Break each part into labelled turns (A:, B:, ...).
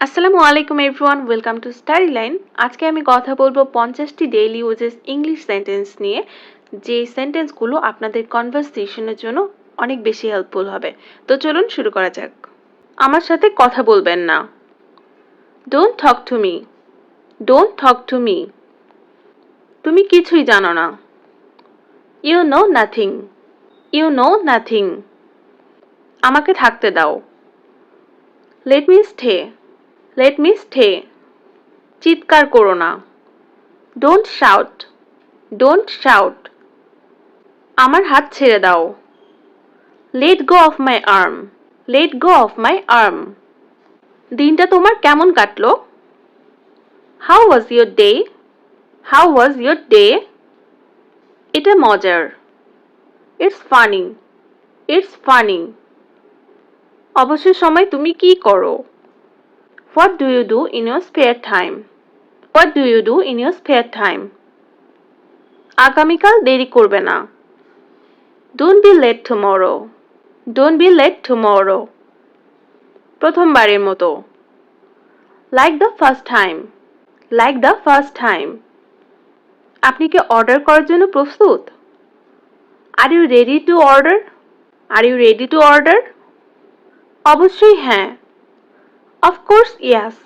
A: আসসালামু আলাইকুম everyone, welcome to স্টাডিলাইন। আজকে আমি কথা বলবো 50টি ডেইলি ইউজেস ইংলিশ সেন্টেন্স নিয়ে, যে সেন্টেন্সগুলো আপনাদের কনভারসেশনের জন্য অনেক বেশি হেল্পফুল হবে। তো চলুন শুরু করা যাক। আমার সাথে কথা বলবেন না। Don't talk to me. Don't talk to me. তুমি কিছুই জানো না। You know nothing. You know nothing. আমাকে থাকতে দাও। Let me stay. Let me stay. চিৎকার করো না। Don't shout. Don't shout. আমার হাত ছেড়ে দাও। Let go of my arm. Let go of my arm. দিনটা তোমার কেমন কাটলো? How was your day? How was your day? এটা মজার। It's funny. It's funny. অবসর সময় তুমি কি করো? What do you do in your spare time? What do you do in your spare time? আগামীকাল দেরি করবে না। Don't be late tomorrow. Don't be late tomorrow. প্রথমবারের মতো। Like the first time. Like the first time. আপনি কি order করার জন্য প্রস্তুত? Are you ready to order? Are you ready to order? অবশ্যই হ্যাঁ। Of course yes.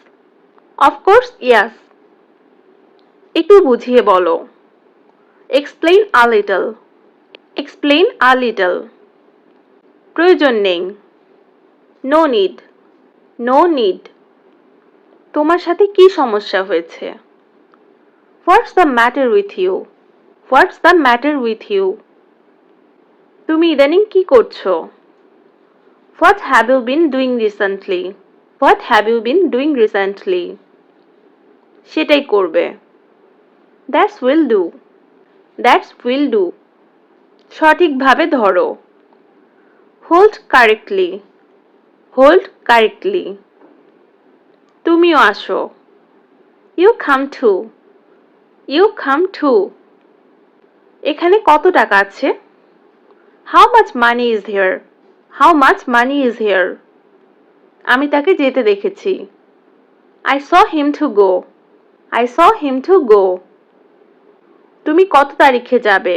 A: Of course yes. একটু বুঝিয়ে বলো। Explain a little. Explain a little. প্রয়োজন নেই। No need. No need. তোমার সাথে কি সমস্যা হয়েছে? What's the matter with you? What's the matter with you? তুমি ইদানিং কি করছো? What have you been doing recently? What have you been doing recently? সেটাই করবে। That's will do. That's will do. সঠিকভাবে ধরো। Hold correctly. Hold correctly. তুমিও আসো। You come too. You come too. এখানে কত টাকা আছে? How much money is here? How much money is here? আমি তাকে যেতে দেখেছি। I saw him to go. I saw him to go. তুমি কত তারিখে যাবে?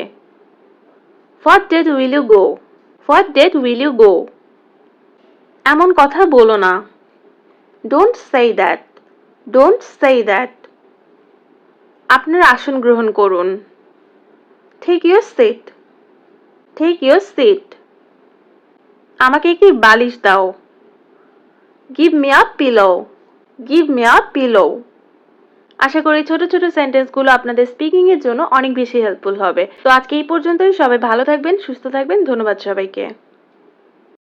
A: What date will you go? What date will you go? এমন কথা বলো না। Don't say that. Don't say that. আপনার আসন গ্রহণ করুন। Take your seat. Take your seat. আমাকে একটি বালিশ দাও। Give me a pillow. Give me a pillow. আশা করি ছোট ছোট সেন্টেন্সগুলো আপনাদের স্পিকিং এর জন্য অনেক বেশি হেল্পফুল হবে। তো আজকে এই পর্যন্তই। সবাই ভালো থাকবেন, সুস্থ থাকবেন। ধন্যবাদ সবাইকে।